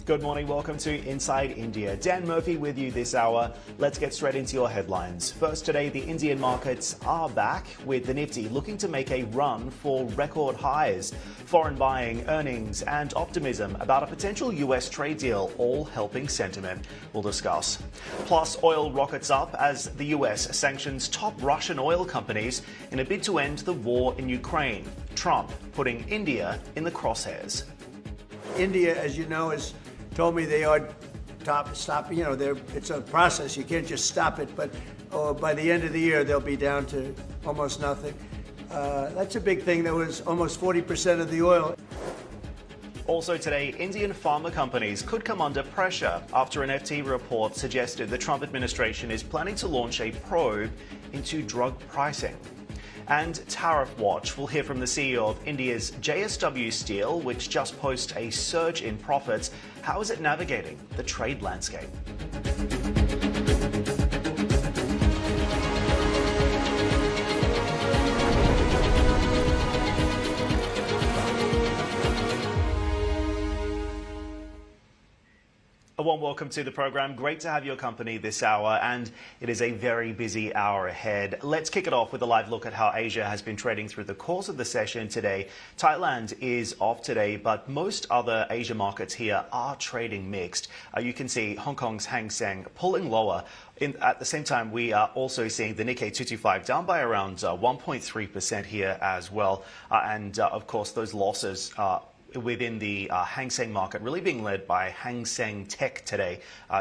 Good morning, welcome to Inside India. Dan Murphy with you this hour. Let's get straight into your headlines. First today, the Indian markets are back, with the Nifty looking to make a run for record highs. Foreign buying, earnings and optimism about a potential US trade deal all helping sentiment. We'll discuss. Plus, oil rockets up as the US sanctions top Russian oil companies in a bid to end the war in Ukraine. Trump putting India in the crosshairs. India, as you know, has told me they are stop. You know, it's a process. You can't just stop it. But by the end of the year, they'll be down to almost nothing. That's a big thing. That was almost 40% of the oil. Also today, Indian pharma companies could come under pressure after an FT report suggested the Trump administration is planning to launch a probe into drug pricing. And Tariff Watch will hear from the CEO of India's JSW Steel, which just posted a surge in profits. How is it navigating the trade landscape? A warm welcome to the program. Great to have your company this hour, and it is a very busy hour ahead. Let's kick it off with a live look at how Asia has been trading through the course of the session today. Thailand is off today, but most other Asia markets here are trading mixed. You can see Hong Kong's Hang Seng pulling lower. At the same time, we are also seeing the Nikkei 225 down by around 1.3% here as well. Of course, those losses within the Hang Seng market really being led by Hang Seng Tech today,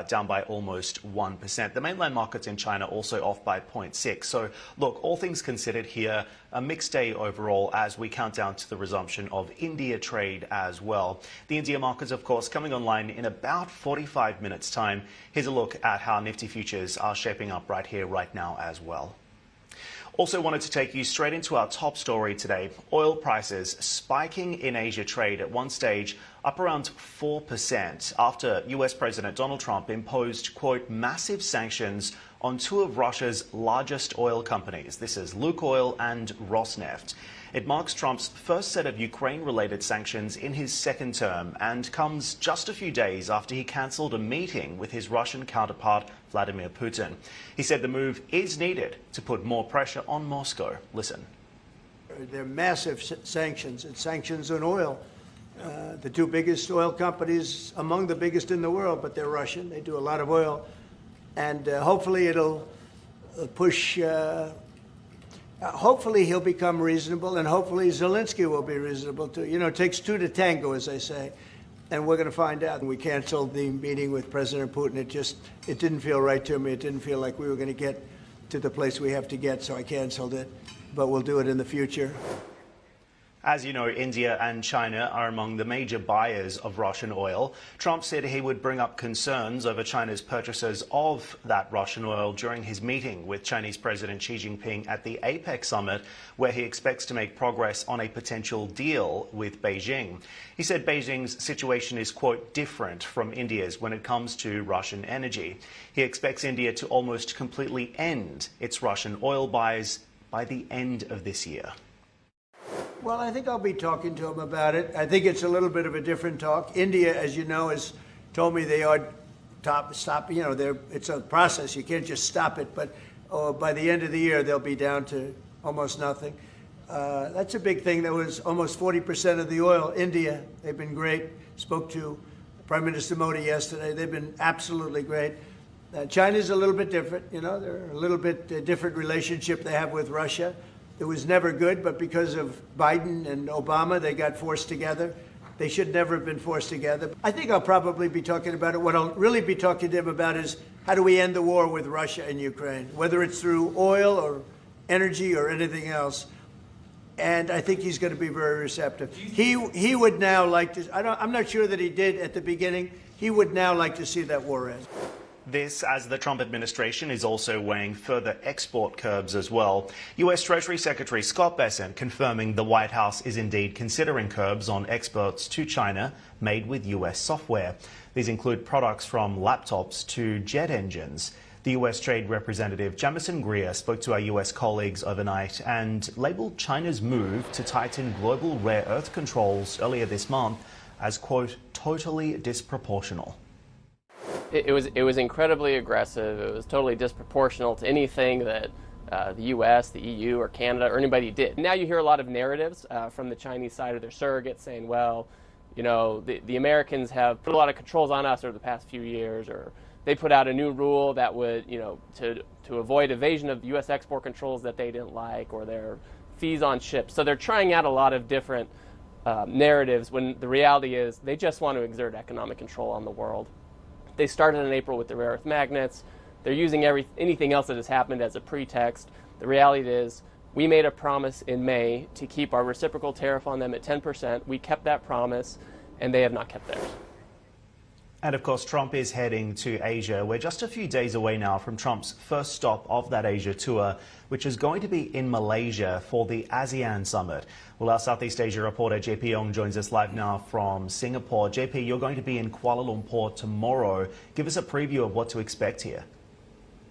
down by almost 1%. The mainland markets in China also off by 0.6. So look, all things considered here, a mixed day overall as we count down to the resumption of India trade as well. The India markets, of course, coming online in about 45 minutes time. Here's a look at how Nifty futures are shaping up right here, right now as well. Also wanted to take you straight into our top story today. Oil prices spiking in Asia trade at one stage up around 4% after US President Donald Trump imposed, quote, massive sanctions on two of Russia's largest oil companies. This is Lukoil and Rosneft. It marks Trump's first set of Ukraine-related sanctions in his second term and comes just a few days after he cancelled a meeting with his Russian counterpart, Vladimir Putin. He said the move is needed to put more pressure on Moscow. Listen. They're massive sanctions. It's sanctions on oil. The two biggest oil companies, among the biggest in the world, but they're Russian. They do a lot of oil. And hopefully it'll push... hopefully he'll become reasonable, and hopefully Zelensky will be reasonable too. You know, it takes two to tango, as they say, and we're going to find out. We canceled the meeting with President Putin. It didn't feel right to me. It didn't feel like we were going to get to the place we have to get, so I canceled it. But we'll do it in the future. As you know, India and China are among the major buyers of Russian oil. Trump said he would bring up concerns over China's purchases of that Russian oil during his meeting with Chinese President Xi Jinping at the APEC summit, where he expects to make progress on a potential deal with Beijing. He said Beijing's situation is, quote, different from India's when it comes to Russian energy. He expects India to almost completely end its Russian oil buys by the end of this year. Well, I think I'll be talking to him about it. I think it's a little bit of a different talk. India, as you know, has told me they are stop. You know, it's a process. You can't just stop it. But by the end of the year, they'll be down to almost nothing. That's a big thing. That was almost 40% of the oil. India, they've been great. Spoke to Prime Minister Modi yesterday. They've been absolutely great. China's a little bit different. You know, they're a little bit different relationship they have with Russia. It was never good, but because of Biden and Obama, they got forced together. They should never have been forced together. I think I'll probably be talking about it. What I'll really be talking to him about is how do we end the war with Russia and Ukraine, whether it's through oil or energy or anything else. And I think he's going to be very receptive. He would now like to, I'm not sure that he did at the beginning. He would now like to see that war end. This as the Trump administration is also weighing further export curbs as well. US Treasury Secretary Scott Bessent confirming the White House is indeed considering curbs on exports to China made with US software. These include products from laptops to jet engines. The US Trade Representative Jamison Greer spoke to our US colleagues overnight and labelled China's move to tighten global rare earth controls earlier this month as, quote, totally disproportional. It was incredibly aggressive. It was totally disproportional to anything that the U.S., the EU, or Canada, or anybody did. Now you hear a lot of narratives from the Chinese side of their surrogates saying, well, you know, the Americans have put a lot of controls on us over the past few years, or they put out a new rule that would, you know, to avoid evasion of U.S. export controls that they didn't like, or their fees on ships. So they're trying out a lot of different narratives when the reality is they just want to exert economic control on the world. They started in April with the rare earth magnets. They're using anything else that has happened as a pretext. The reality is we made a promise in May to keep our reciprocal tariff on them at 10%. We kept that promise, and they have not kept theirs. And of course, Trump is heading to Asia. We're just a few days away now from Trump's first stop of that Asia tour, which is going to be in Malaysia for the ASEAN summit. Well, our Southeast Asia reporter JP Yong joins us live now from Singapore. JP, you're going to be in Kuala Lumpur tomorrow. Give us a preview of what to expect here.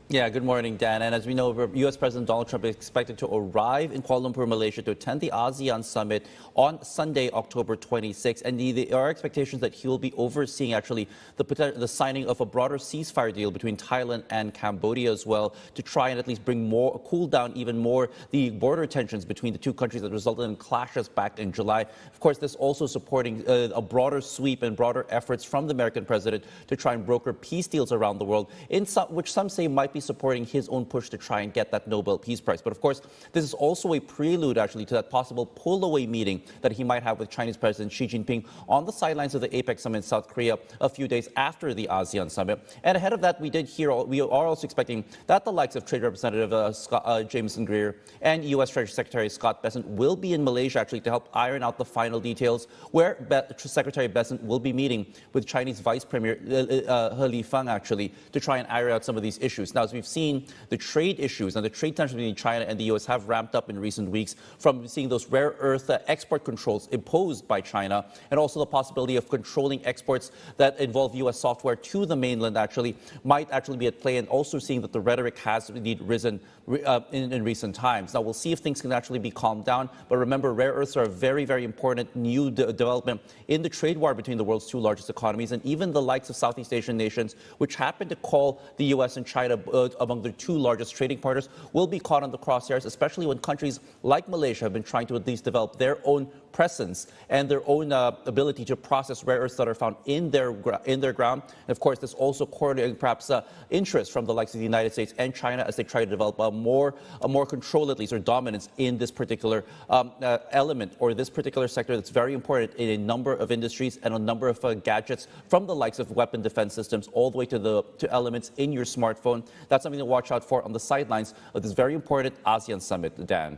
Yeah, good morning, Dan. And as we know, U.S. President Donald Trump is expected to arrive in Kuala Lumpur, Malaysia to attend the ASEAN summit on Sunday, October 26. And there are expectations that he will be overseeing actually the signing of a broader ceasefire deal between Thailand and Cambodia as well, to try and at least cool down even more the border tensions between the two countries that resulted in clashes back in July. Of course, this also supporting a broader sweep and broader efforts from the American president to try and broker peace deals around the world, which some say might be supporting his own push to try and get that Nobel Peace Prize. But of course, this is also a prelude actually to that possible pull-away meeting that he might have with Chinese President Xi Jinping on the sidelines of the APEC summit in South Korea a few days after the ASEAN summit. And ahead of that, we are also expecting that the likes of Trade Representative Jameson Greer and U.S. Treasury Secretary Scott Bessent will be in Malaysia actually to help iron out the final details, where Secretary Bessent will be meeting with Chinese Vice Premier He Lifeng actually to try and iron out some of these issues. Now, as we've seen, the trade issues and the trade tensions between China and the U.S. have ramped up in recent weeks, from seeing those rare earth export controls imposed by China, and also the possibility of controlling exports that involve U.S. software to the mainland might actually be at play, and also seeing that the rhetoric has indeed risen in recent times. Now, we'll see if things can actually be calmed down, but remember, rare earths are a very, very important new development in the trade war between the world's two largest economies, and even the likes of Southeast Asian nations, which happen to call the U.S. and China among their two largest trading partners, will be caught on the crosshairs, especially when countries like Malaysia have been trying to at least develop their own presence and their own ability to process rare earths that are found in their ground. And of course, there's also coordinating perhaps interest from the likes of the United States and China as they try to develop a more control, at least, or dominance in this particular element, or this particular sector that's very important in a number of industries and a number of gadgets, from the likes of weapon defense systems all the way to elements in your smartphone. That's something to watch out for on the sidelines of this very important ASEAN summit, Dan.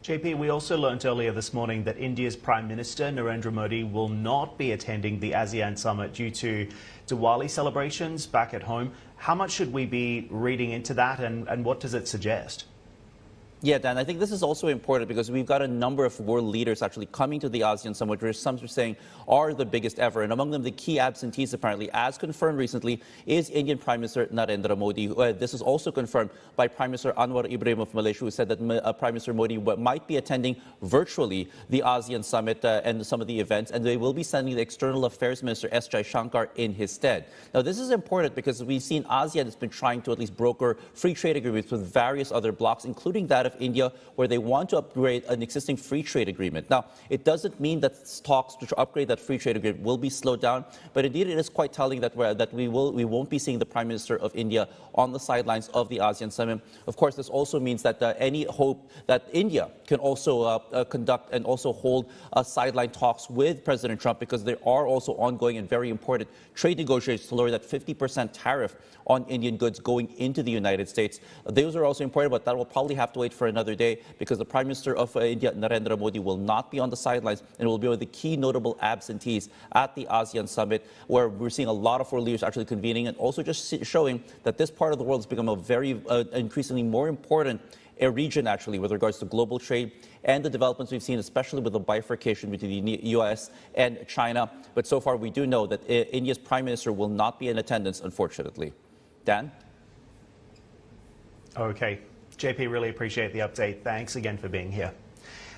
JP, we also learned earlier this morning that India's Prime Minister Narendra Modi will not be attending the ASEAN summit due to Diwali celebrations back at home. How much should we be reading into that, and what does it suggest? Yeah, Dan, I think this is also important because we've got a number of world leaders actually coming to the ASEAN summit, which some are saying are the biggest ever. And among them, the key absentees, apparently, as confirmed recently, is Indian Prime Minister Narendra Modi. This is also confirmed by Prime Minister Anwar Ibrahim of Malaysia, who said that Prime Minister Modi might be attending virtually the ASEAN summit and some of the events, and they will be sending the External Affairs Minister S. Jaishankar in his stead. Now, this is important because we've seen ASEAN has been trying to at least broker free trade agreements with various other blocs, including that of India, where they want to upgrade an existing free trade agreement. Now, it doesn't mean that talks to upgrade that free trade agreement will be slowed down, but indeed it is quite telling that we won't be seeing the Prime Minister of India on the sidelines of the ASEAN summit. Of course, this also means that any hope that India can also conduct and also hold sideline talks with President Trump, because there are also ongoing and very important trade negotiations to lower that 50% tariff on Indian goods going into the United States. Those are also important, but that will probably have to wait for another day, because the Prime Minister of India, Narendra Modi, will not be on the sidelines and will be one of the key notable absentees at the ASEAN summit, where we're seeing a lot of world leaders actually convening, and also just showing that this part of the world has become a very increasingly more important region actually with regards to global trade and the developments we've seen, especially with the bifurcation between the U.S. and China. But so far, we do know that India's Prime Minister will not be in attendance, unfortunately. Dan? Okay. JP, really appreciate the update. Thanks again for being here.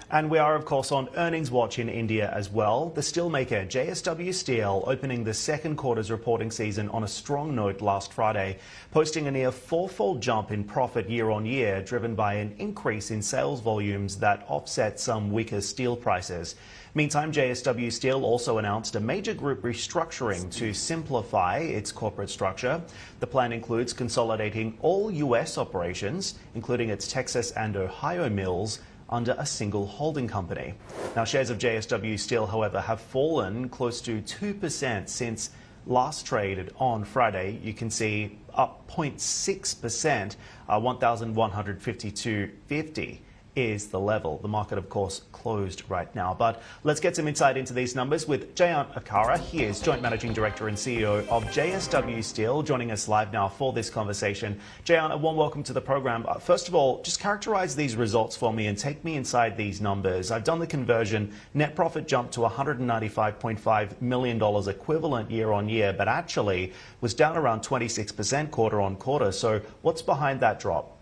And we are, of course, on earnings watch in India as well. The steelmaker JSW Steel opening the second quarter's reporting season on a strong note last Friday, posting a near fourfold jump in profit year on year, driven by an increase in sales volumes that offset some weaker steel prices. Meantime, JSW Steel also announced a major group restructuring to simplify its corporate structure. The plan includes consolidating all U.S. operations, including its Texas and Ohio mills, under a single holding company. Now, shares of JSW Steel, however, have fallen close to 2% since last traded on Friday. You can see up 0.6%, 1,152.50 is the level. The market, of course, closed right now. But let's get some insight into these numbers with Jayant Akara. He is Joint Managing Director and CEO of JSW Steel, joining us live now for this conversation. Jayant, a warm welcome to the program. First of all, just characterize these results for me and take me inside these numbers. I've done the conversion. Net profit jumped to $195.5 million equivalent year on year, but actually was down around 26% quarter on quarter. So what's behind that drop?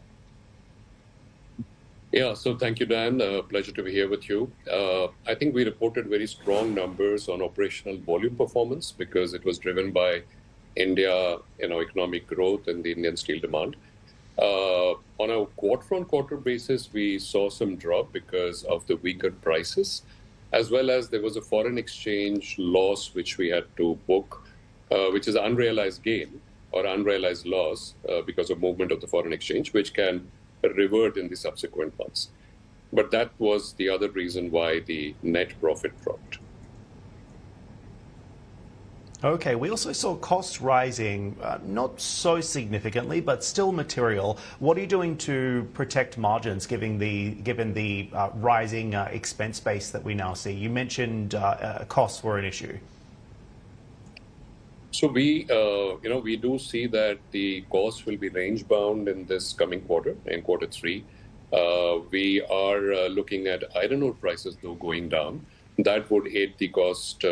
Yeah, so thank you, Dan. Pleasure to be here with you. I think we reported very strong numbers on operational volume performance because it was driven by India, economic growth and the Indian steel demand. On a quarter-on-quarter basis, we saw some drop because of the weaker prices, as well as there was a foreign exchange loss which we had to book, which is unrealized gain or unrealized loss because of movement of the foreign exchange, which can revert in the subsequent months. But that was the other reason why the net profit dropped. Okay, we also saw costs rising, not so significantly, but still material. What are you doing to protect margins given the rising expense base that we now see? You mentioned costs were an issue. So we do see that the costs will be range bound in this coming quarter, in quarter three. We are looking at iron ore prices though going down. That would aid the cost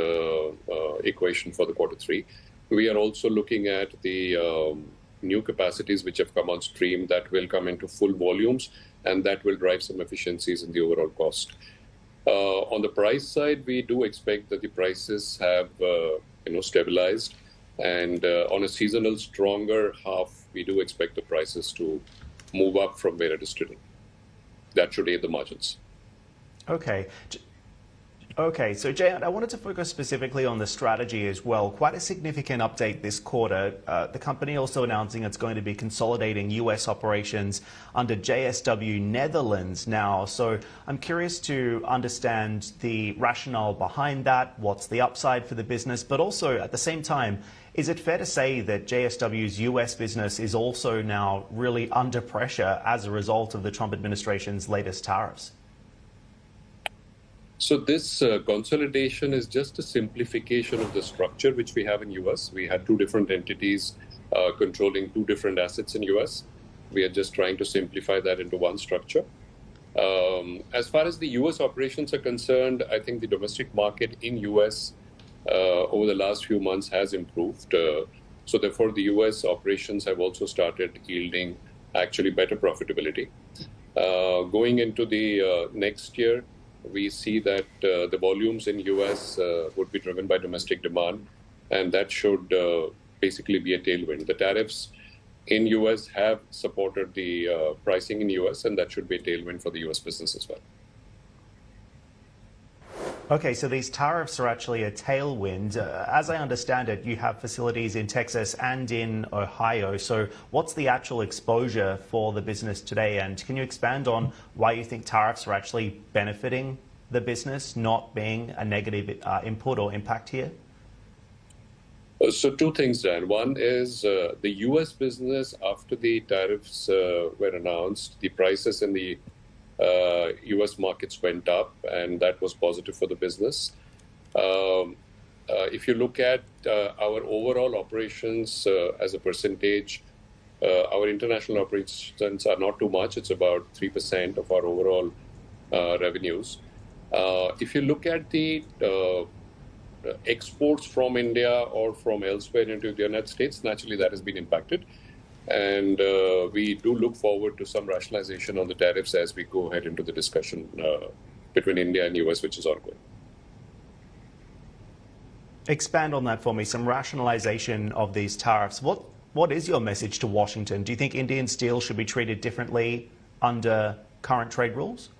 equation for the quarter three. We are also looking at the new capacities which have come on stream that will come into full volumes, and that will drive some efficiencies in the overall cost. On the price side, we do expect that the prices have stabilized. And on a seasonal stronger half, we do expect the prices to move up from where it is today. That should aid the margins. Okay. So Jayant, I wanted to focus specifically on the strategy as well. Quite a significant update this quarter. The company also announcing it's going to be consolidating U.S. operations under JSW Netherlands now. So I'm curious to understand the rationale behind that. What's the upside for the business? But also at the same time, is it fair to say that JSW's U.S. business is also now really under pressure as a result of the Trump administration's latest tariffs? So this consolidation is just a simplification of the structure which we have in U.S. We had two different entities controlling two different assets in U.S. We are just trying to simplify that into one structure. As far as the U.S. operations are concerned, I think the domestic market in U.S. Over the last few months has improved. So therefore, the U.S. operations have also started yielding actually better profitability. Going into the next year, we see that the volumes in U.S. would be driven by domestic demand, and that should basically be a tailwind. The tariffs in U.S. have supported the pricing in U.S., and that should be a tailwind for the U.S. business as well. Okay, so these tariffs are actually a tailwind. As I understand it, you have facilities in Texas and in Ohio. So what's the actual exposure for the business today? And can you expand on why you think tariffs are actually benefiting the business, not being a negative input or impact here? So two things, Dan. One is the U.S. business, after the tariffs were announced, the prices in the U.S. markets went up, and that was positive for the business. If you look at our overall operations as a percentage, our international operations are not too much. It's about 3% of our overall revenues. If you look at the exports from India or from elsewhere into the United States, naturally that has been impacted. And we do look forward to some rationalization on the tariffs as we go ahead into the discussion between India and US, which is ongoing. Expand on that for me, some rationalization of these tariffs. What is your message to Washington? Do you think Indian steel should be treated differently under current trade rules?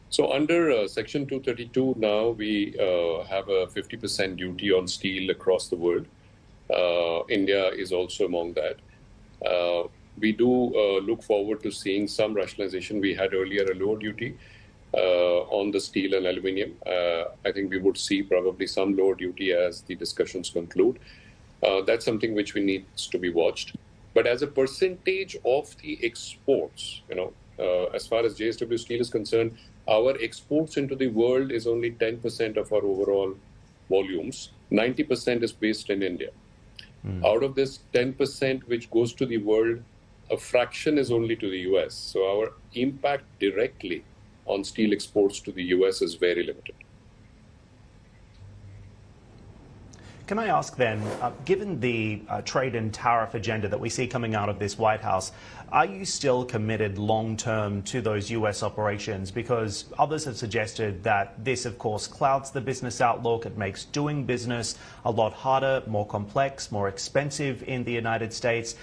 So under Section 232 now, we have a 50% duty on steel across the world. India is also among that. We do look forward to seeing some rationalization. We had earlier a lower duty on the steel and aluminium. I think we would see probably some lower duty as the discussions conclude. That's something which we needs to be watched. But as a percentage of the exports, as far as JSW Steel is concerned, our exports into the world is only 10% of our overall volumes. 90% is based in India. Out of this 10% which goes to the world, a fraction is only to the US. So our impact directly on steel exports to the US is very limited. Can I ask then, given the trade and tariff agenda that we see coming out of this White House, are you still committed long-term to those US operations? Because others have suggested that this, of course, clouds the business outlook. It makes doing business a lot harder, more complex, more expensive in the United States.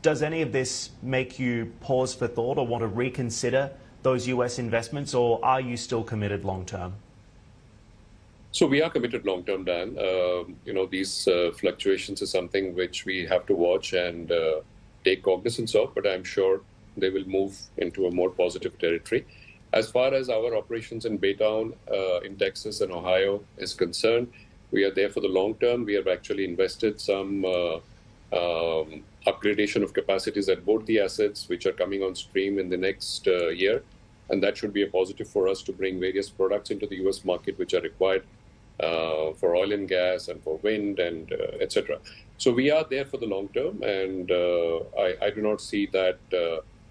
Does any of this make you pause for thought or want to reconsider those US investments, or are you still committed long-term? So we are committed long-term, Dan. These fluctuations is something which we have to watch and take cognizance of, but I'm sure they will move into a more positive territory. As far as our operations in Baytown, in Texas and Ohio is concerned, we are there for the long term. We have actually invested some upgradation of capacities at both the assets, which are coming on stream in the next year. And that should be a positive for us to bring various products into the US market, which are required for oil and gas and for wind and etc. So we are there for the long term, and I do not see that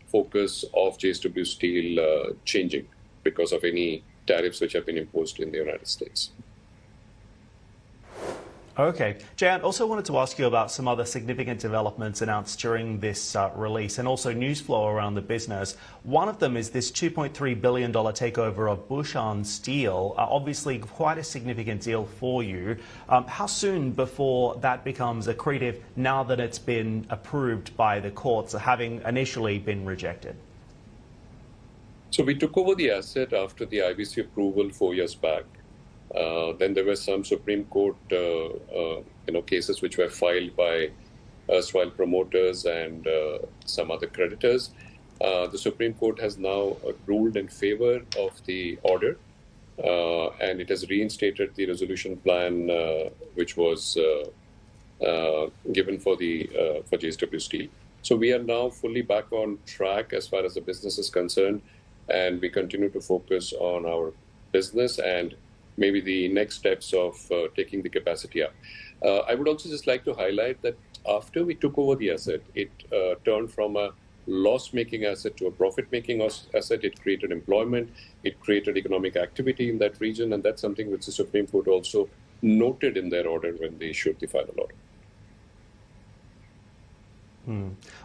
focus of JSW Steel changing because of any tariffs which have been imposed in the United States. Okay. Jay, I also wanted to ask you about some other significant developments announced during this release and also news flow around the business. One of them is this $2.3 billion takeover of Bushan Steel, obviously quite a significant deal for you. How soon before that becomes accretive now that it's been approved by the courts, having initially been rejected? So we took over the asset after the IBC approval 4 years back. Then there were some Supreme Court cases which were filed by erstwhile promoters and some other creditors. The Supreme Court has now ruled in favor of the order, and it has reinstated the resolution plan which was given for JSW Steel. So we are now fully back on track as far as the business is concerned, and we continue to focus on our business and maybe the next steps of taking the capacity up. I would also just like to highlight that after we took over the asset, it turned from a loss-making asset to a profit-making asset. It created employment, it created economic activity in that region, and that's something which the Supreme Court also noted in their order when they issued the final order.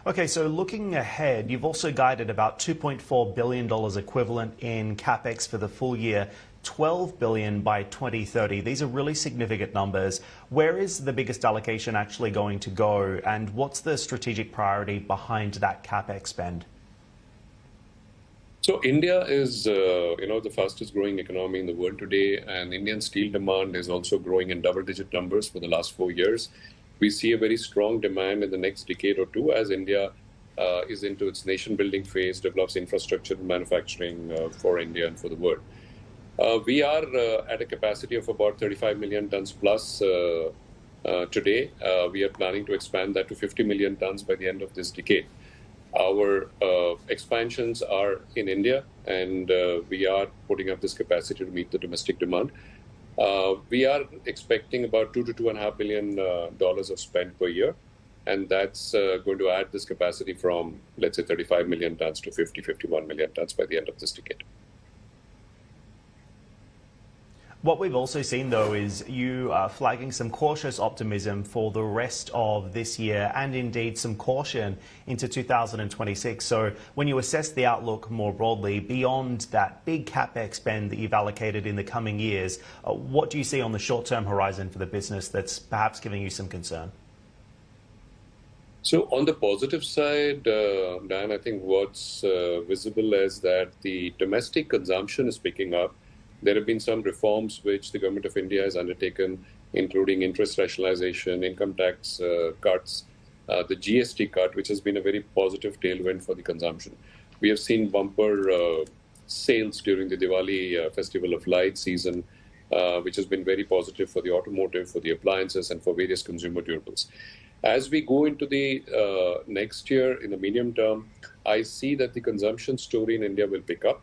Okay, so looking ahead, you've also guided about $2.4 billion equivalent in capex for the full year, $12 billion by 2030. These are really significant numbers. Where is the biggest allocation actually going to go, and what's the strategic priority behind that capex spend? So India is, the fastest growing economy in the world today, and Indian steel demand is also growing in double-digit numbers for the last 4 years. We see a very strong demand in the next decade or two as India is into its nation-building phase, develops infrastructure and manufacturing for India and for the world. We are at a capacity of about 35 million tons plus today. We are planning to expand that to 50 million tons by the end of this decade. Our expansions are in India, and we are putting up this capacity to meet the domestic demand. We are expecting about $2 to $2.5 billion of spend per year, and that's going to add this capacity from, let's say, 35 million tons to 51 million tons by the end of this decade. What we've also seen, though, is you flagging some cautious optimism for the rest of this year and indeed some caution into 2026. So when you assess the outlook more broadly, beyond that big capex spend that you've allocated in the coming years, what do you see on the short-term horizon for the business that's perhaps giving you some concern? So on the positive side, Dan, I think what's visible is that the domestic consumption is picking up. There have been some reforms which the government of India has undertaken, including interest rationalization, income tax cuts, the GST cut, which has been a very positive tailwind for the consumption. We have seen bumper sales during the Diwali Festival of Lights season, which has been very positive for the automotive, for the appliances, and for various consumer durables. As we go into the next year, in the medium term, I see that the consumption story in India will pick up.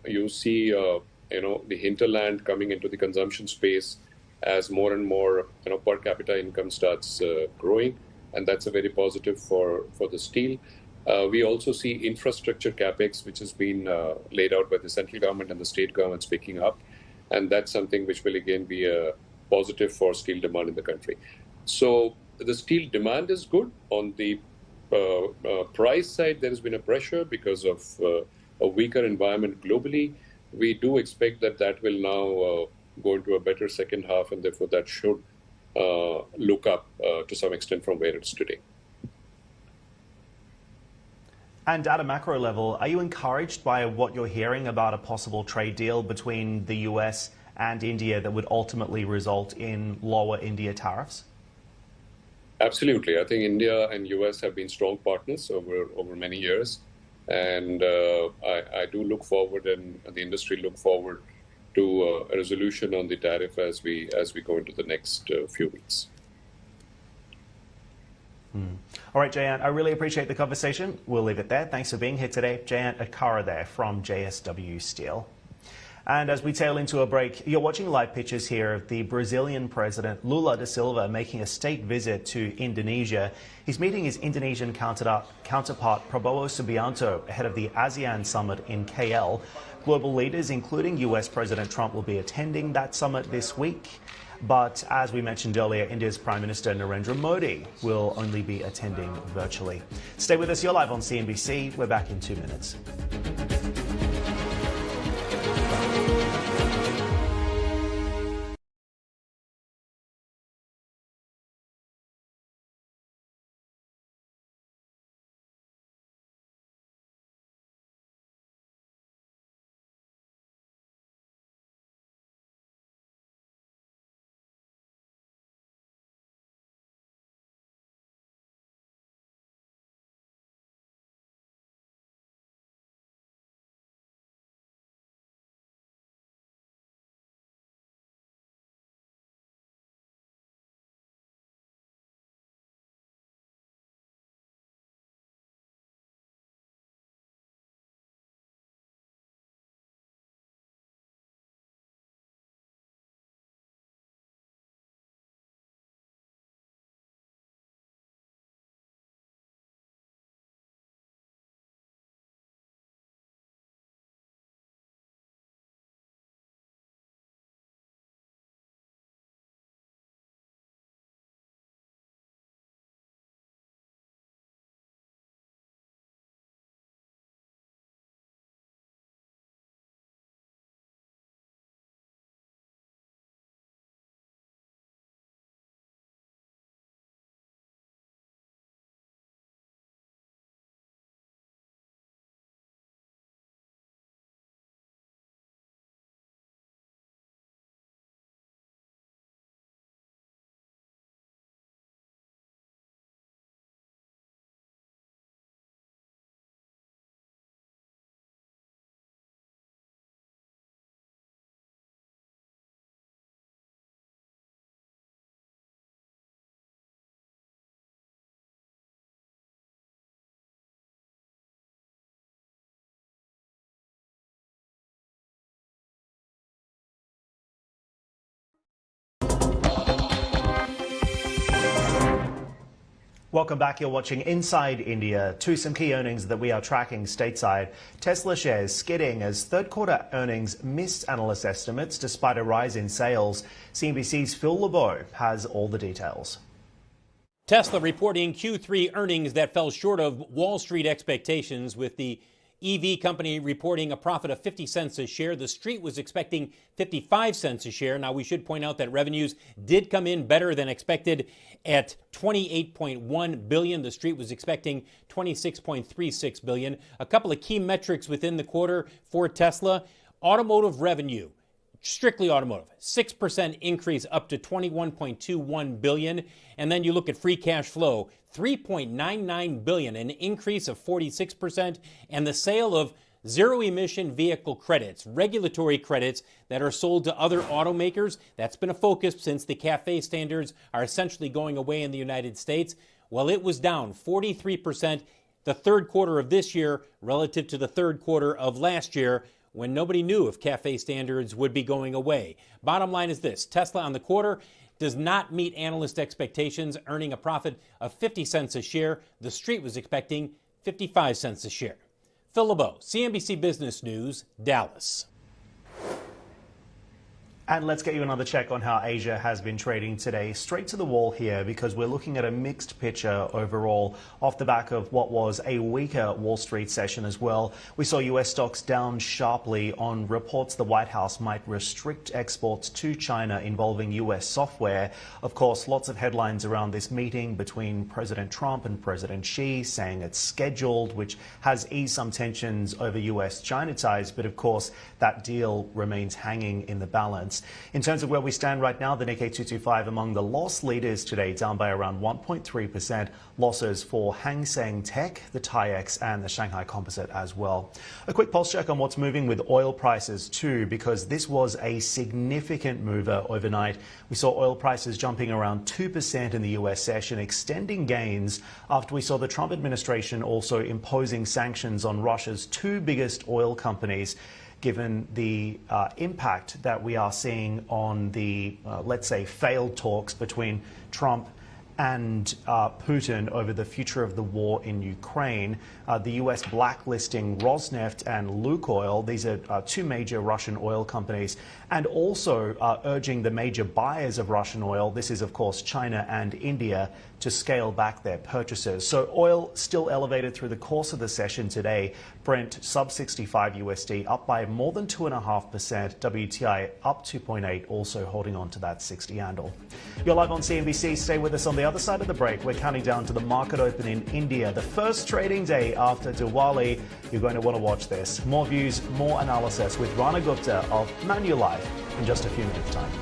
You see, the hinterland coming into the consumption space as more and more, per capita income starts growing, and that's a very positive for the steel. We also see infrastructure capex, which has been laid out by the central government and the state governments picking up, and that's something which will again be a positive for steel demand in the country. So the steel demand is good. On the price side, there has been a pressure because of a weaker environment globally. We do expect that will now go into a better second half, and therefore that should look up to some extent from where it is today. And at a macro level, are you encouraged by what you're hearing about a possible trade deal between the US and India that would ultimately result in lower India tariffs? Absolutely. I think India and US have been strong partners over many years. And I do look forward, and the industry look forward to a resolution on the tariff as we go into the next few weeks. All right, Jayant, I really appreciate the conversation. We'll leave it there. Thanks for being here today. Jayant Akara there from JSW Steel. And as we tail into a break, you're watching live pictures here of the Brazilian President Lula da Silva making a state visit to Indonesia. He's meeting his Indonesian counterpart Prabowo Subianto ahead of the Asean summit in KL. Global leaders, including US President Trump, will be attending that summit this week. But as we mentioned earlier, India's Prime Minister Narendra Modi will only be attending virtually. Stay with us. You're live on CNBC. We're back in 2 minutes. Welcome back. You're watching Inside India. To some key earnings that we are tracking stateside. Tesla shares skidding as third quarter earnings missed analyst estimates despite a rise in sales. CNBC's Phil LeBeau has all the details. Tesla reporting Q3 earnings that fell short of Wall Street expectations, with the EV company reporting a profit of 50 cents a share. The street was expecting 55 cents a share. Now, we should point out that revenues did come in better than expected at 28.1 billion. The street was expecting 26.36 billion. A couple of key metrics within the quarter for Tesla: automotive revenue, strictly automotive, 6% increase up to 21.21 billion. And then you look at free cash flow, 3.99 billion, an increase of 46%. And the sale of zero emission vehicle credits, regulatory credits that are sold to other automakers, that's been a focus since the CAFE standards are essentially going away in the United States. Well, it was down 43% the third quarter of this year relative to the third quarter of last year, when nobody knew if CAFE standards would be going away. Bottom line is this: Tesla on the quarter does not meet analyst expectations, earning a profit of 50 cents a share. The street was expecting 55 cents a share. Phil LeBeau, CNBC Business News, Dallas. And let's get you another check on how Asia has been trading today. Straight to the wall here, because we're looking at a mixed picture overall off the back of what was a weaker Wall Street session as well. We saw US stocks down sharply on reports the White House might restrict exports to China involving US software. Of course, lots of headlines around this meeting between President Trump and President Xi saying it's scheduled, which has eased some tensions over US-China ties. But of course, that deal remains hanging in the balance. In terms of where we stand right now, the Nikkei 225 among the loss leaders today, down by around 1.3%. Losses for Hang Seng Tech, the TAIEX and the Shanghai Composite as well. A quick pulse check on what's moving with oil prices too, because this was a significant mover overnight. We saw oil prices jumping around 2% in the US session, extending gains after we saw the Trump administration also imposing sanctions on Russia's two biggest oil companies, given the impact that we are seeing on the, let's say, failed talks between Trump and Putin over the future of the war in Ukraine. The US blacklisting Rosneft and Lukoil, these are two major Russian oil companies, and also urging the major buyers of Russian oil, this is of course China and India, to scale back their purchases. So oil still elevated through the course of the session today. Brent sub 65 USD, up by more than 2.5%. WTI up 2.8, also holding on to that 60 handle. You're live on CNBC. Stay with us. On the other side of the break, we're counting down to the market open in India, the first trading day after Diwali. You're going to want to watch this. More views, more analysis with Rana Gupta of Manulife in just a few minutes' time.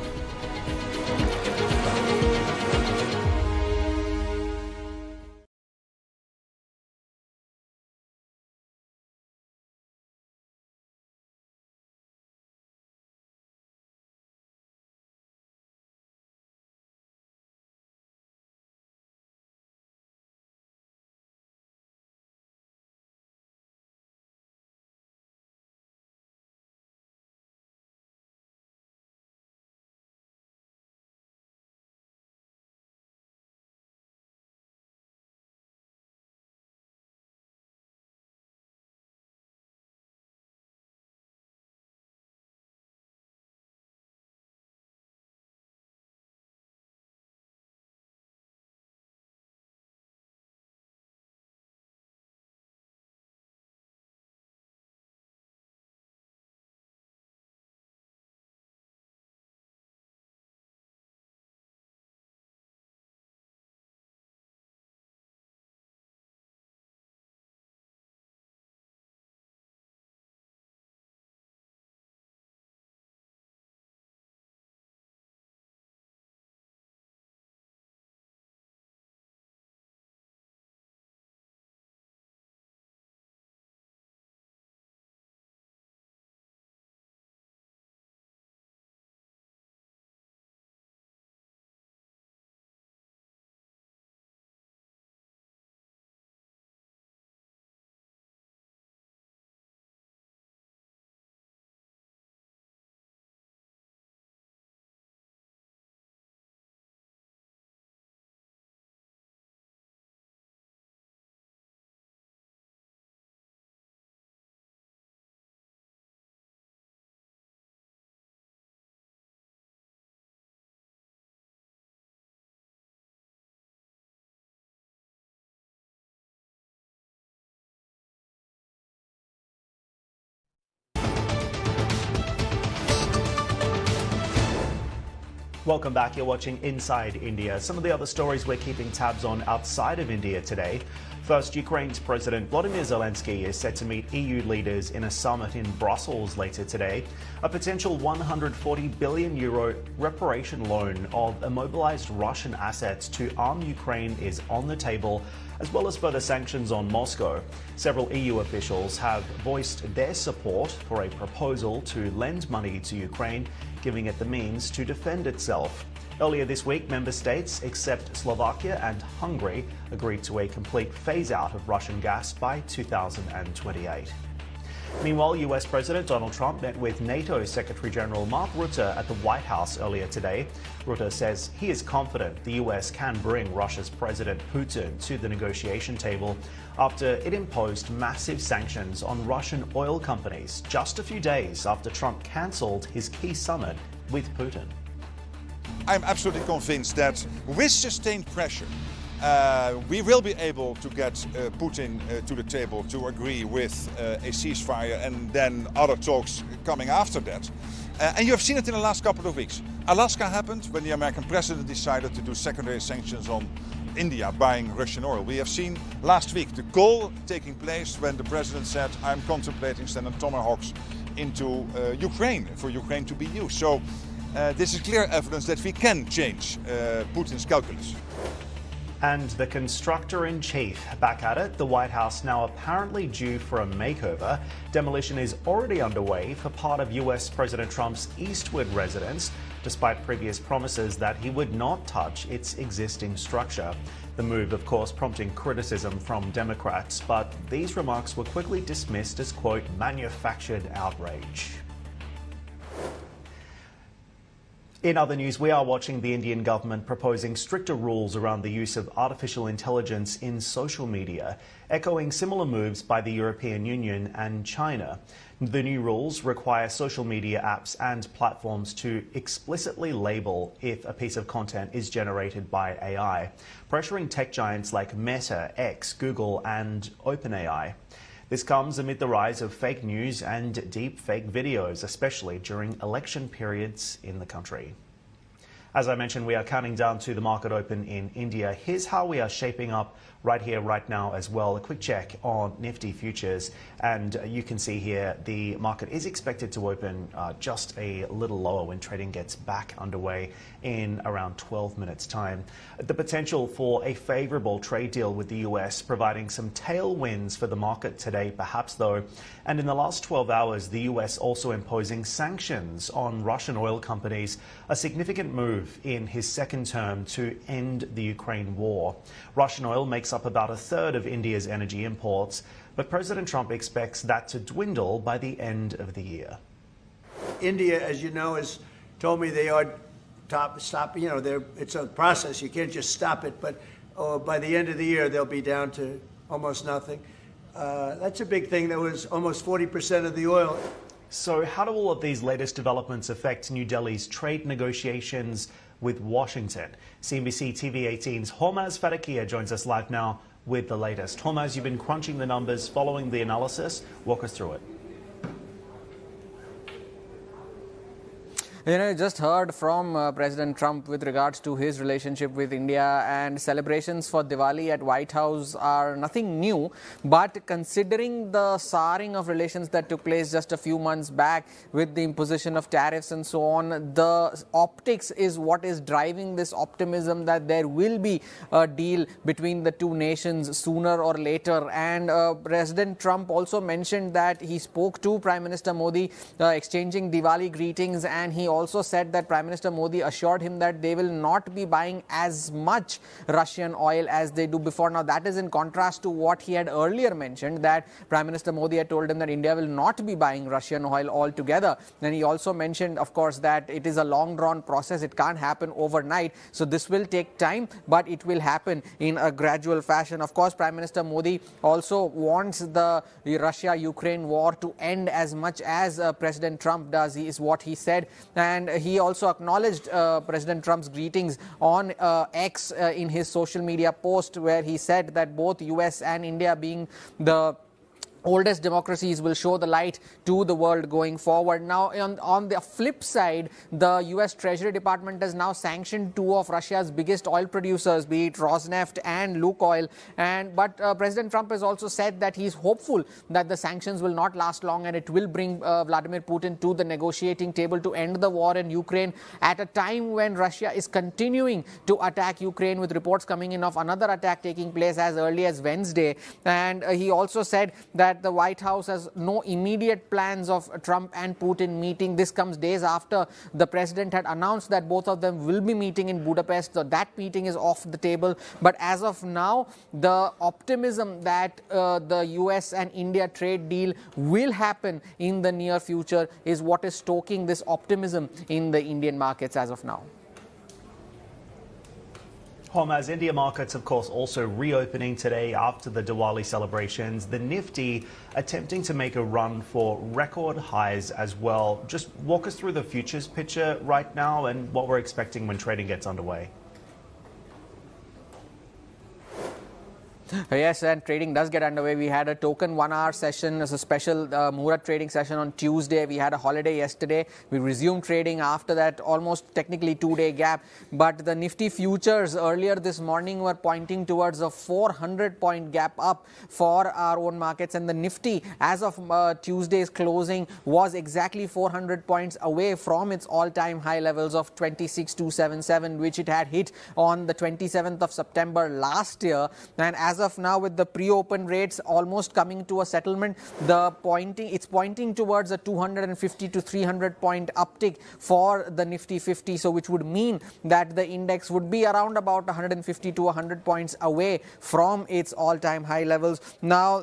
Welcome back. You're watching Inside India. Some of the other stories we're keeping tabs on outside of India today. First, Ukraine's President Volodymyr Zelensky is set to meet EU leaders in a summit in Brussels later today. A potential €140 billion reparation loan of immobilized Russian assets to arm Ukraine is on the table, as well as further sanctions on Moscow. Several EU officials have voiced their support for a proposal to lend money to Ukraine, giving it the means to defend itself. Earlier this week, member states, except Slovakia and Hungary, agreed to a complete phase-out of Russian gas by 2028. Meanwhile, US President Donald Trump met with NATO Secretary General Mark Rutte at the White House earlier today. Rutte says he is confident the US can bring Russia's President Putin to the negotiation table after it imposed massive sanctions on Russian oil companies just a few days after Trump cancelled his key summit with Putin. I'm absolutely convinced that with sustained pressure, we will be able to get Putin to the table to agree with a ceasefire and then other talks coming after that. And you have seen it in the last couple of weeks. Alaska happened when the American president decided to do secondary sanctions on India buying Russian oil. We have seen last week the call taking place when the president said, I'm contemplating sending Tomahawks into Ukraine, for Ukraine to be used. So this is clear evidence that we can change Putin's calculus. And the constructor-in-chief back at it, the White House now apparently due for a makeover. Demolition is already underway for part of US President Trump's Eastwood residence, despite previous promises that he would not touch its existing structure. The move, of course, prompting criticism from Democrats, but these remarks were quickly dismissed as, quote, manufactured outrage. In other news, we are watching the Indian government proposing stricter rules around the use of artificial intelligence in social media, echoing similar moves by the European Union and China. The new rules require social media apps and platforms to explicitly label if a piece of content is generated by AI, pressuring tech giants like Meta, X, Google, and OpenAI. This comes amid the rise of fake news and deep fake videos, especially during election periods in the country. As I mentioned, we are counting down to the market open in India. Here's how we are shaping up right here, right now as well. A quick check on Nifty futures. And you can see here the market is expected to open just a little lower when trading gets back underway in around 12 minutes time. The potential for a favorable trade deal with the US providing some tailwinds for the market today, perhaps though. And in the last 12 hours, the US also imposing sanctions on Russian oil companies, a significant move in his second term to end the Ukraine war. Russian oil makes up about a third of India's energy imports, but President Trump expects that to dwindle by the end of the year. India, as you know, has told me they are it's a process. You can't just stop it, but by the end of the year, they'll be down to almost nothing. That's a big thing. That was almost 40% of the oil. So how do all of these latest developments affect New Delhi's trade negotiations with Washington? CNBC TV 18's Hormaz Fadakia joins us live now with the latest. Hormaz, you've been crunching the numbers, following the analysis. Walk us through it. You know, just heard from President Trump with regards to his relationship with India, and celebrations for Diwali at White House are nothing new. But considering the souring of relations that took place just a few months back with the imposition of tariffs and so on, the optics is what is driving this optimism that there will be a deal between the two nations sooner or later. And President Trump also mentioned that he spoke to Prime Minister Modi, exchanging Diwali greetings, and he also said that Prime Minister Modi assured him that they will not be buying as much Russian oil as they do before. Now, that is in contrast to what he had earlier mentioned, that Prime Minister Modi had told him that India will not be buying Russian oil altogether. Then he also mentioned, of course, that it is a long-drawn process. It can't happen overnight. So this will take time, but it will happen in a gradual fashion. Of course, Prime Minister Modi also wants the Russia-Ukraine war to end as much as President Trump does, is what he said. And he also acknowledged President Trump's greetings on X in his social media post, where he said that both US and India, being the oldest democracies will show the light to the world going forward. Now, on the flip side, the US Treasury Department has now sanctioned two of Russia's biggest oil producers, be it Rosneft and Lukoil. But President Trump has also said that he's hopeful that the sanctions will not last long and it will bring Vladimir Putin to the negotiating table to end the war in Ukraine at a time when Russia is continuing to attack Ukraine, with reports coming in of another attack taking place as early as Wednesday. And he also said that the White House has no immediate plans of Trump and Putin meeting. This comes days after the president had announced that both of them will be meeting in Budapest, so that meeting is off the table. But as of now, the optimism that the US and India trade deal will happen in the near future is what is stoking this optimism in the Indian markets as of now. As India markets, of course, also reopening today after the Diwali celebrations. The Nifty attempting to make a run for record highs as well. Just walk us through the futures picture right now and what we're expecting when trading gets underway. Yes, and trading does get underway. We had a token 1 hour session as a special Muhurat trading session on Tuesday. We had a holiday yesterday. We resumed trading after that almost technically 2-day gap. But the Nifty futures earlier this morning were pointing towards a 400-point gap up for our own markets. And the Nifty, as of Tuesday's closing, was exactly 400 points away from its all-time high levels of 26,277, which it had hit on the 27th of September last year. And as of now, with the pre-open rates almost coming to a settlement, it's pointing towards a 250 to 300 point uptick for the Nifty 50, so which would mean that the index would be around about 150 to 100 points away from its all-time high levels. Now,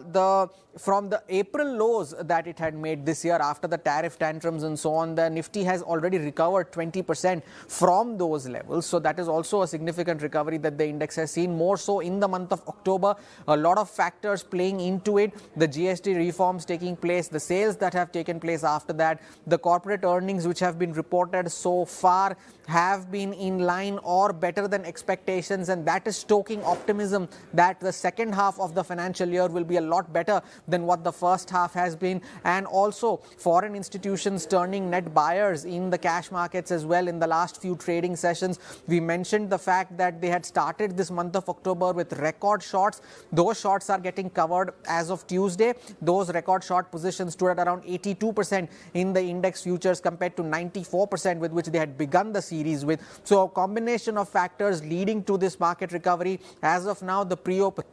from the April lows that it had made this year after the tariff tantrums and so on, the Nifty has already recovered 20% from those levels. So that is also a significant recovery that the index has seen, more so in the month of October. A lot of factors playing into it, the GST reforms taking place, the sales that have taken place after that, the corporate earnings which have been reported so far have been in line or better than expectations, and that is stoking optimism that the second half of the financial year will be a lot better than what the first half has been. And also foreign institutions turning net buyers in the cash markets as well in the last few trading sessions. We mentioned the fact that they had started this month of October with record shorts. Those shorts are getting covered as of Tuesday. Those record short positions stood at around 82% in the index futures compared to 94% with which they had begun the series with. So a combination of factors leading to this market recovery. As of now, the pre-open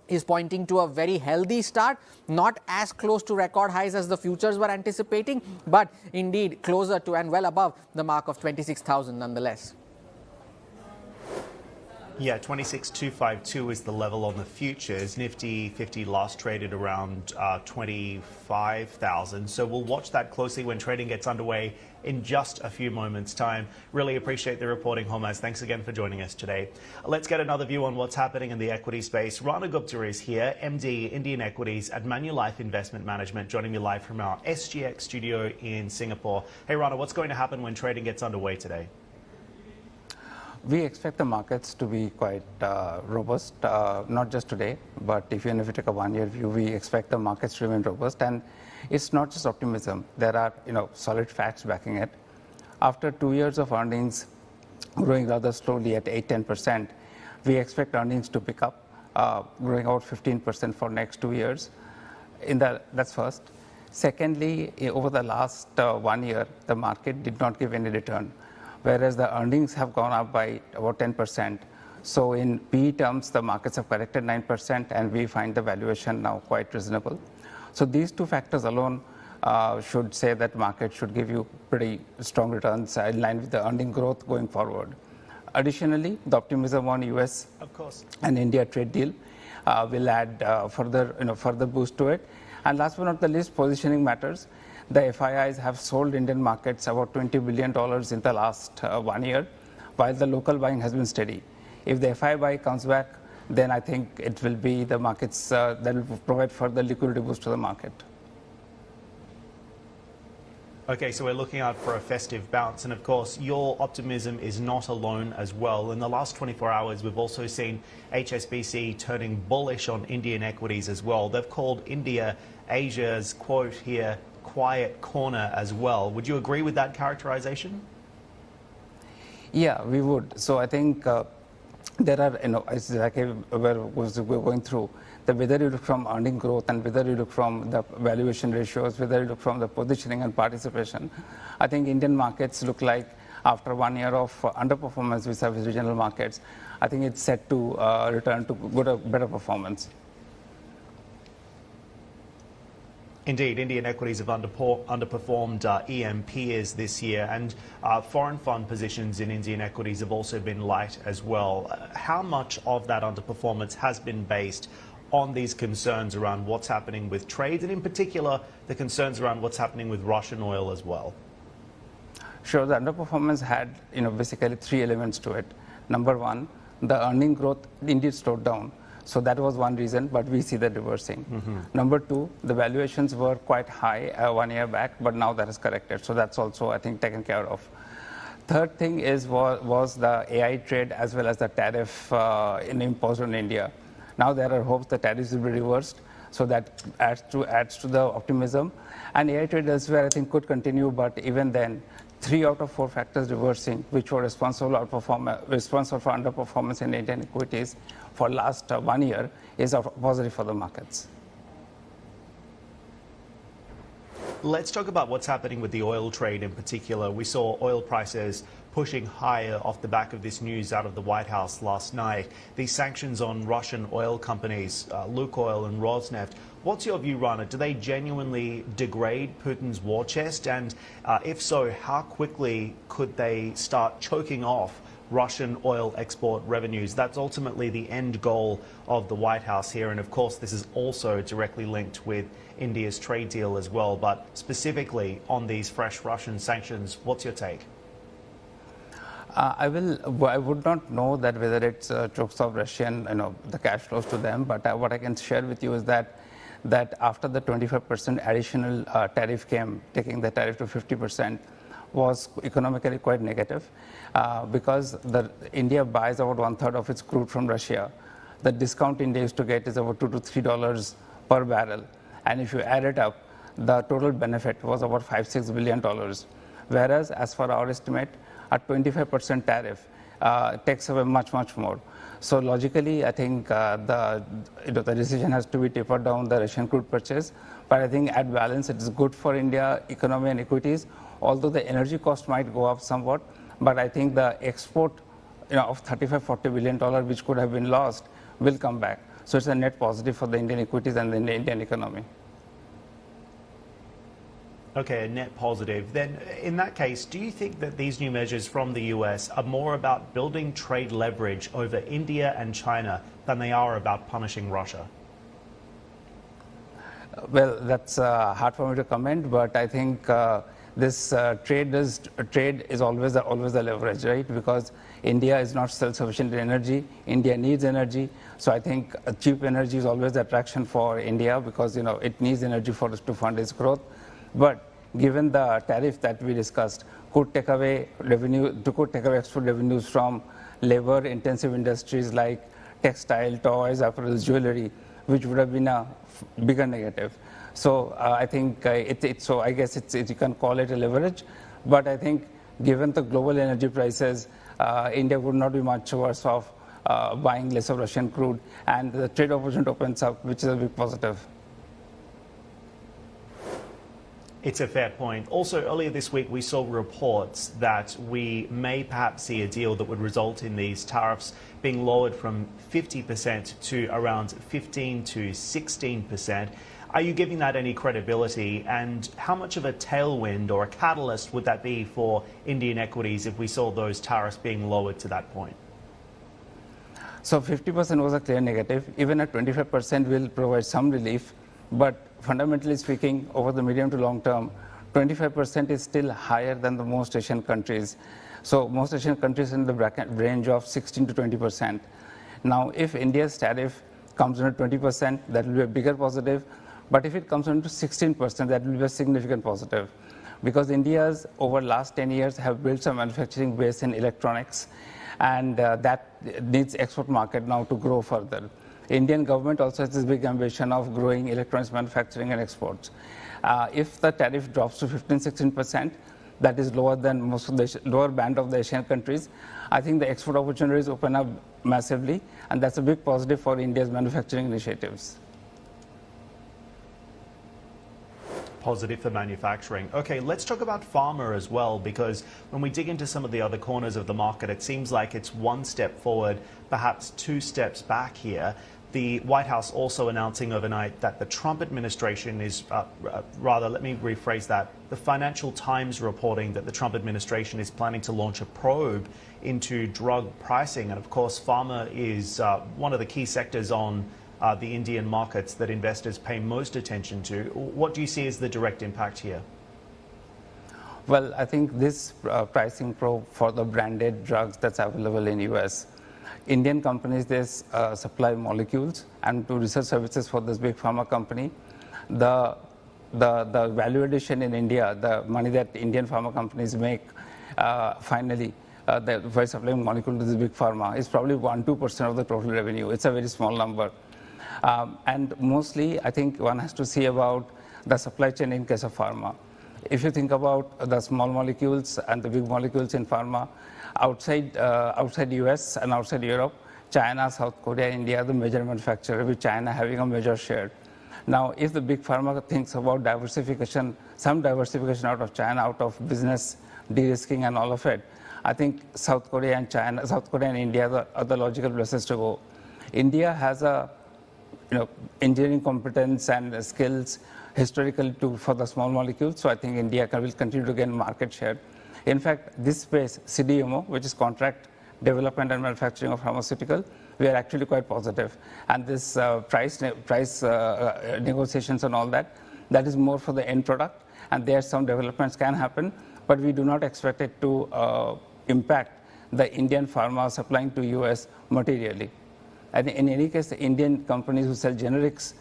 is pointing to a very healthy start, not as close to record highs as the futures were anticipating, but indeed closer to and well above the mark of 26,000 nonetheless. Yeah, 26,252 is the level on the futures. Nifty 50 last traded around 25,000. So we'll watch that closely when trading gets underway in just a few moments' time. Really appreciate the reporting, Homaz. Thanks again for joining us today. Let's get another view on what's happening in the equity space. Rana Gupta is here, MD, Indian Equities at Manulife Investment Management, joining me live from our SGX studio in Singapore. Hey, Rana, what's going to happen when trading gets underway today? We expect the markets to be quite robust, not just today, but even if you take a one-year view, we expect the markets to remain robust. And it's not just optimism. There are solid facts backing it. After 2 years of earnings growing rather slowly at 8-10%, we expect earnings to pick up, growing about 15% for next 2 years. That's first. Secondly, over the last 1 year, the market did not give any return, whereas the earnings have gone up by about 10%. So in PE terms, the markets have corrected 9%, and we find the valuation now quite reasonable. So these two factors alone should say that market should give you pretty strong returns in line with the earning growth going forward. Additionally, the optimism on US and India trade deal will add further boost to it. And last but not the least, positioning matters. The FIIs have sold Indian markets about $20 billion in the last 1 year, while the local buying has been steady. If the FII buy comes back, then I think it will be the markets that will provide further liquidity boost to the market. Okay, so we're looking out for a festive bounce. And of course, your optimism is not alone as well. In the last 24 hours, we've also seen HSBC turning bullish on Indian equities as well. They've called India Asia's, quote here, quiet corner as well. Would you agree with that characterization? Yeah, we would. So I think there are, it's like we're going through, whether you look from earning growth and whether you look from the valuation ratios, whether you look from the positioning and participation, I think Indian markets look like after 1 year of underperformance with regional markets, I think it's set to return to better performance. Indeed, Indian equities have underperformed EM peers this year, and foreign fund positions in Indian equities have also been light as well. How much of that underperformance has been based on these concerns around what's happening with trade, and in particular, the concerns around what's happening with Russian oil as well? Sure, the underperformance had, basically 3 elements to it. Number one, the earning growth indeed slowed down. So that was one reason, but we see that reversing. Number two, the valuations were quite high 1 year back, but now that is corrected. So that's also, I think, taken care of. Third thing was the AI trade as well as the tariff imposed on India. Now there are hopes the tariffs will be reversed, so that adds to the optimism. And AI trade elsewhere, I think, could continue, but even then, 3 out of 4 factors reversing, which were responsible for underperformance in Indian equities for last 1 year, is positive for the markets. Let's talk about what's happening with the oil trade in particular. We saw oil prices pushing higher off the back of this news out of the White House last night. These sanctions on Russian oil companies, Lukoil and Rosneft. What's your view, Rana? Do they genuinely degrade Putin's war chest? And if so, how quickly could they start choking off Russian oil export revenues? That's ultimately the end goal of the White House here. And of course, this is also directly linked with India's trade deal as well. But specifically on these fresh Russian sanctions, what's your take? I would not know that whether it's chokes of Russian, the cash flows to them. But what I can share with you is that after the 25% additional tariff came, taking the tariff to 50%, was economically quite negative because India buys about 1/3 of its crude from Russia. The discount India used to get is about $2 to $3 per barrel. And if you add it up, the total benefit was about $5-6 billion. Whereas, as for our estimate, a 25% tariff takes away much more. So logically, I think the decision has to be tapered down the Russian crude purchase. But I think at balance, it is good for India economy and equities. Although the energy cost might go up somewhat, but I think the export of $35-40 billion, which could have been lost, will come back. So it's a net positive for the Indian equities and the Indian economy. Okay, a net positive. Then in that case, do you think that these new measures from the US are more about building trade leverage over India and China than they are about punishing Russia? Well, that's hard for me to comment, but I think this trade is always the leverage, right? Because India is not self-sufficient in energy. India needs energy. So I think cheap energy is always the attraction for India because, it needs energy to fund its growth. But given the tariff that we discussed, could take away export revenues from labor-intensive industries like textile, toys, apparels, jewelry, which would have been a bigger negative. So I think so I guess you can call it a leverage, but I think given the global energy prices, India would not be much worse off buying less of Russian crude, and the trade opportunity opens up, which is a big positive. It's a fair point. Also, earlier this week, we saw reports that we may perhaps see a deal that would result in these tariffs being lowered from 50% to around 15 to 16%. Are you giving that any credibility? And how much of a tailwind or a catalyst would that be for Indian equities if we saw those tariffs being lowered to that point? So 50% was a clear negative. Even at 25% will provide some relief. But fundamentally speaking, over the medium to long term, 25% is still higher than the most Asian countries. So most Asian countries in the range of 16 to 20%. Now, if India's tariff comes in at 20%, that will be a bigger positive. But if it comes down to 16%, that will be a significant positive. because India's over last 10 years have built some manufacturing base in electronics, and that needs export market now to grow further. Indian government also has this big ambition of growing electronics manufacturing and exports. If the tariff drops to 15-16%, that is lower than most of the lower band of the Asian countries, I think the export opportunities open up massively, and that's a big positive for India's manufacturing initiatives. Positive for manufacturing. Okay, let's talk about pharma as well, because when we dig into some of the other corners of the market, it seems like it's one step forward, perhaps two steps back here. The White House also announcing overnight that the Trump administration is, let me rephrase that, the Financial Times reporting that the Trump administration is planning to launch a probe into drug pricing. And of course, pharma is one of the key sectors on the Indian markets that investors pay most attention to. What do you see as the direct impact here? Well, I think this pricing probe for the branded drugs that's available in US, Indian companies, they supply molecules and to research services for this big pharma company. The value addition in India, the money that Indian pharma companies make finally by supplying molecule to this big pharma is probably 1-2% of the total revenue. It's a very small number. And mostly, I think one has to see about the supply chain in case of pharma. If you think about the small molecules and the big molecules in pharma, outside US and outside Europe, China, South Korea, India are the major manufacturer, with China having a major share. Now, if the big pharma thinks about diversification, some diversification out of China, out of business de-risking and all of it, I think South Korea and India are the logical places to go. India has a engineering competence and skills historically for the small molecules, so I think India will continue to gain market share. In fact, this space, CDMO, which is contract development and manufacturing of pharmaceutical, we are actually quite positive. And this price negotiations and all that, that is more for the end product. And there some developments can happen, but we do not expect it to impact the Indian pharma supplying to US materially. And in any case, the Indian companies who sell generics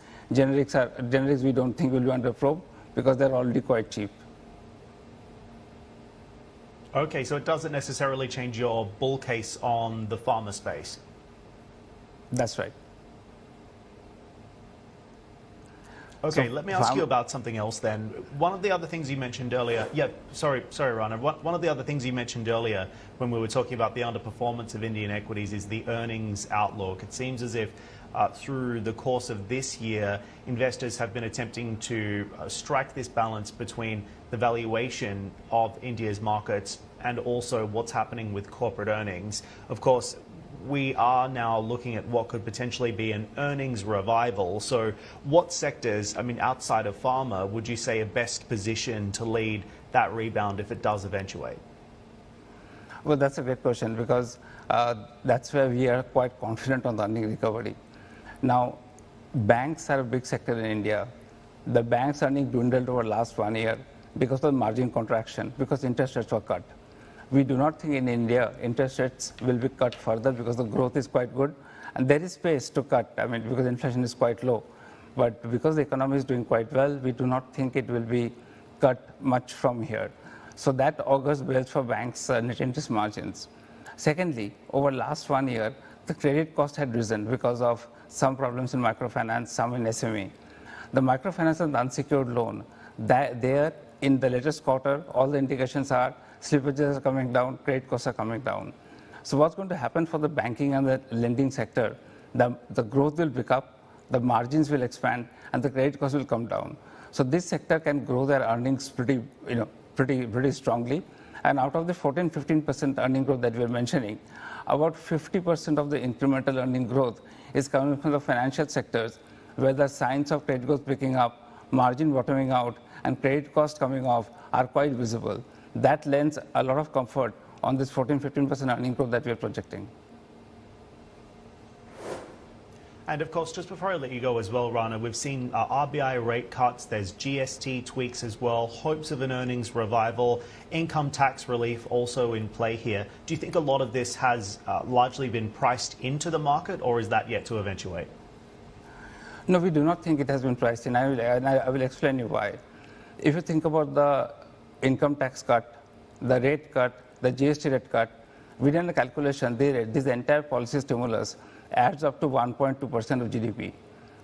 we don't think will be under probe because they're already quite cheap. Okay, so it doesn't necessarily change your bull case on the pharma space. That's right. Okay, let me ask you about something else then. One of the other things you mentioned earlier, sorry, Rana. One of the other things you mentioned earlier when we were talking about the underperformance of Indian equities is the earnings outlook. It seems as if through the course of this year, investors have been attempting to strike this balance between the valuation of India's markets and also what's happening with corporate earnings. Of course, we are now looking at what could potentially be an earnings revival. So what sectors, outside of pharma, would you say are best positioned to lead that rebound if it does eventuate? Well, that's a great question because that's where we are quite confident on the earning recovery. Now, banks are a big sector in India. The banks' earnings dwindled over the last 1 year because of the margin contraction, because interest rates were cut. We do not think in India interest rates will be cut further because the growth is quite good and there is space to cut, because inflation is quite low. But because the economy is doing quite well, we do not think it will be cut much from here. So that augurs well for banks' net interest margins. Secondly, over the last 1 year, the credit cost had risen because of some problems in microfinance, some in SME. The microfinance and the unsecured loan, there in the latest quarter, all the indications are slippages are coming down, credit costs are coming down. So what's going to happen for the banking and the lending sector? The growth will pick up, the margins will expand, and the credit costs will come down. So this sector can grow their earnings pretty strongly. And out of the 14-15% earning growth that we're mentioning, about 50% of the incremental earning growth is coming from the financial sectors, where the signs of credit growth picking up, margin bottoming out, and credit costs coming off are quite visible. That lends a lot of comfort on this 14-15% earning growth that we are projecting. And of course, just before I let you go as well, Rana, we've seen RBI rate cuts, there's GST tweaks as well, hopes of an earnings revival, income tax relief also in play here. Do you think a lot of this has largely been priced into the market, or is that yet to eventuate? No, we do not think it has been priced in. I will explain you why. If you think about the income tax cut, the rate cut, the GST rate cut, within the calculation, this entire policy stimulus adds up to 1.2% of GDP.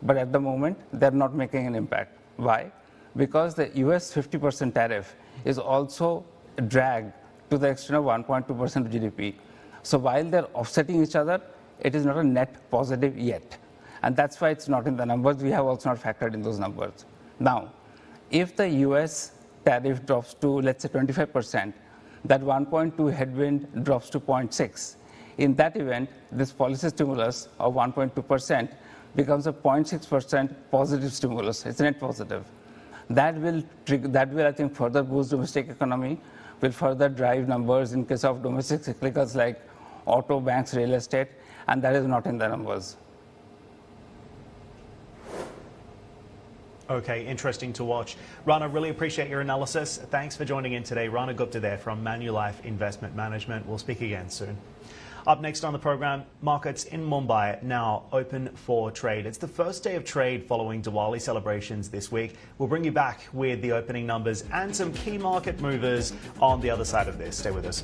But at the moment, they're not making an impact. Why? Because the US 50% tariff is also a drag to the extent of 1.2% of GDP. So while they're offsetting each other, it is not a net positive yet. And that's why it's not in the numbers. We have also not factored in those numbers. Now, if the US tariff drops to, let's say, 25%, that 1.2 headwind drops to 0.6. In that event, this policy stimulus of 1.2% becomes a 0.6% positive stimulus. It's a net positive. That will, I think, further boost domestic economy, will further drive numbers in case of domestic cyclicals like auto, banks, real estate, and that is not in the numbers. Okay, interesting to watch. Rana, really appreciate your analysis. Thanks for joining in today. Rana Gupta there from Manulife Investment Management. We'll speak again soon. Up next on the program, markets in Mumbai now open for trade. It's the first day of trade following Diwali celebrations this week. We'll bring you back with the opening numbers and some key market movers on the other side of this. Stay with us.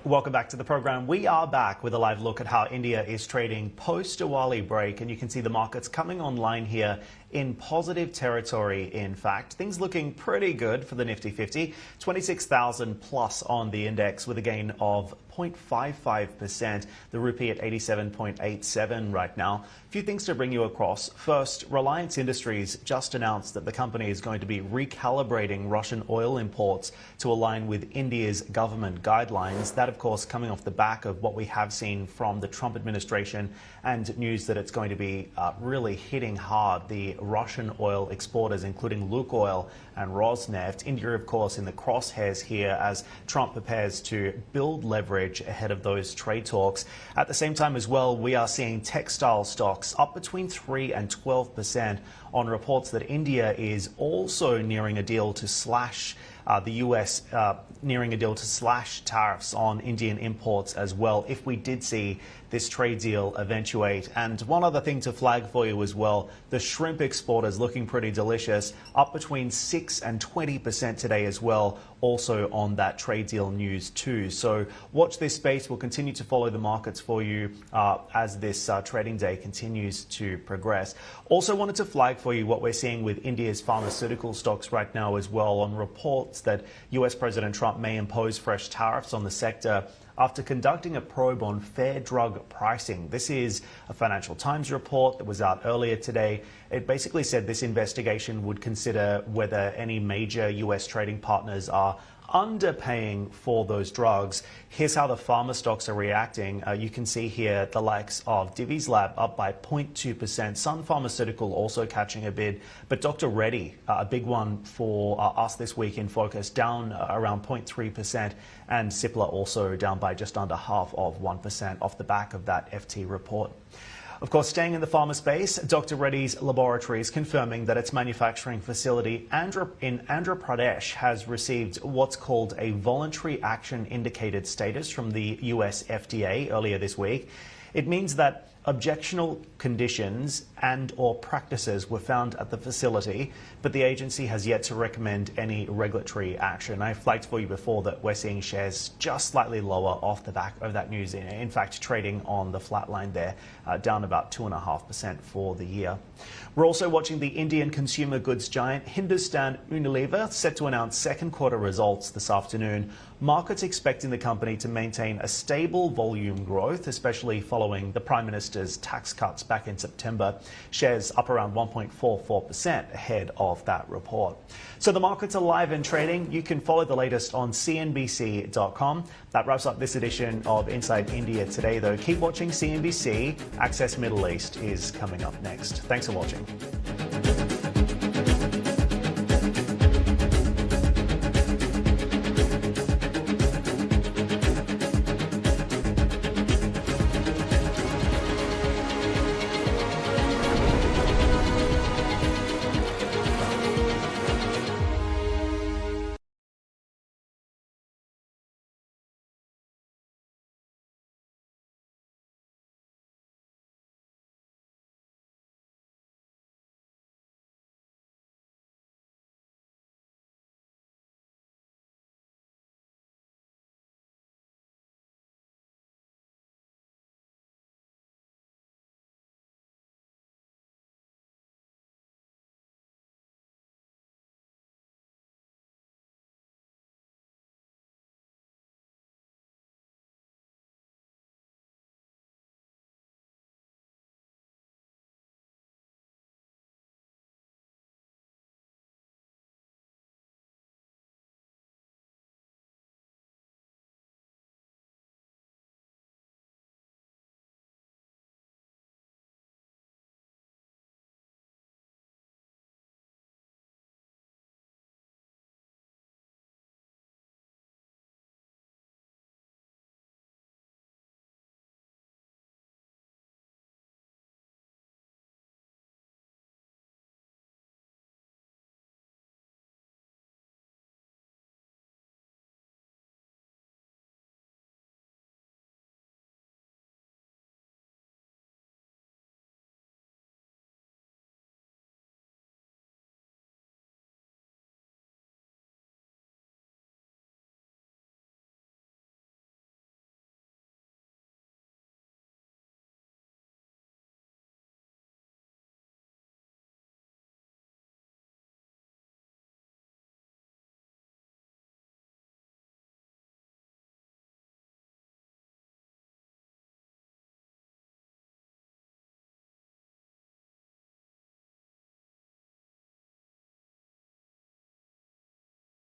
Welcome back to the program. We are back with a live look at how India is trading post-Diwali break, and you can see the markets coming online here in positive territory. In fact, things looking pretty good for the Nifty 50, 26,000 plus on the index with a gain of 0.55%. The rupee at 87.87 right now. A few things to bring you across. First, Reliance Industries just announced that the company is going to be recalibrating Russian oil imports to align with India's government guidelines. That, of course, coming off the back of what we have seen from the Trump administration and news that it's going to be really hitting hard the Russian oil exporters, including Lukoil and Rosneft. India, of course, in the crosshairs here as Trump prepares to build leverage ahead of those trade talks. At the same time as well, we are seeing textile stocks up between 3 and 12% on reports that India is also nearing a deal to slash the US nearing a deal to slash tariffs on Indian imports as well, if we did see this trade deal eventuate. And one other thing to flag for you as well, the shrimp exporters looking pretty delicious, up between 6 and 20% today as well, also on that trade deal news too. So watch this space. We'll continue to follow the markets for you as this trading day continues to progress. Also wanted to flag for you what we're seeing with India's pharmaceutical stocks right now as well, on reports that US President Trump may impose fresh tariffs on the sector after conducting a probe on fair drug pricing. This is a Financial Times report that was out earlier today. It basically said this investigation would consider whether any major US trading partners are underpaying for those drugs. Here's how the pharma stocks are reacting. You can see here the likes of Divi's Lab up by 0.2%. Sun Pharmaceutical also catching a bid, but Dr. Reddy, a big one for us this week in focus, down around 0.3%, and Cipla also down by just under 0.5% off the back of that FT report. Of course, staying in the pharma space, Dr. Reddy's Laboratories confirming that its manufacturing facility in Andhra Pradesh has received what's called a voluntary action indicated status from the US FDA earlier this week. It means that objectionable conditions and or practices were found at the facility, but the agency has yet to recommend any regulatory action. I flagged for you before that we're seeing shares just slightly lower off the back of that news. In fact, trading on the flat line there, down about 2.5% for the year. We're also watching the Indian consumer goods giant Hindustan Unilever set to announce second quarter results this afternoon. Markets expecting the company to maintain a stable volume growth, especially following the Prime Minister's tax cuts back in September. Shares up around 1.44% ahead of that report. So the markets are live and trading. You can follow the latest on CNBC.com. That wraps up this edition of Inside India today, though. Keep watching CNBC. Access Middle East is coming up next. Thanks for watching.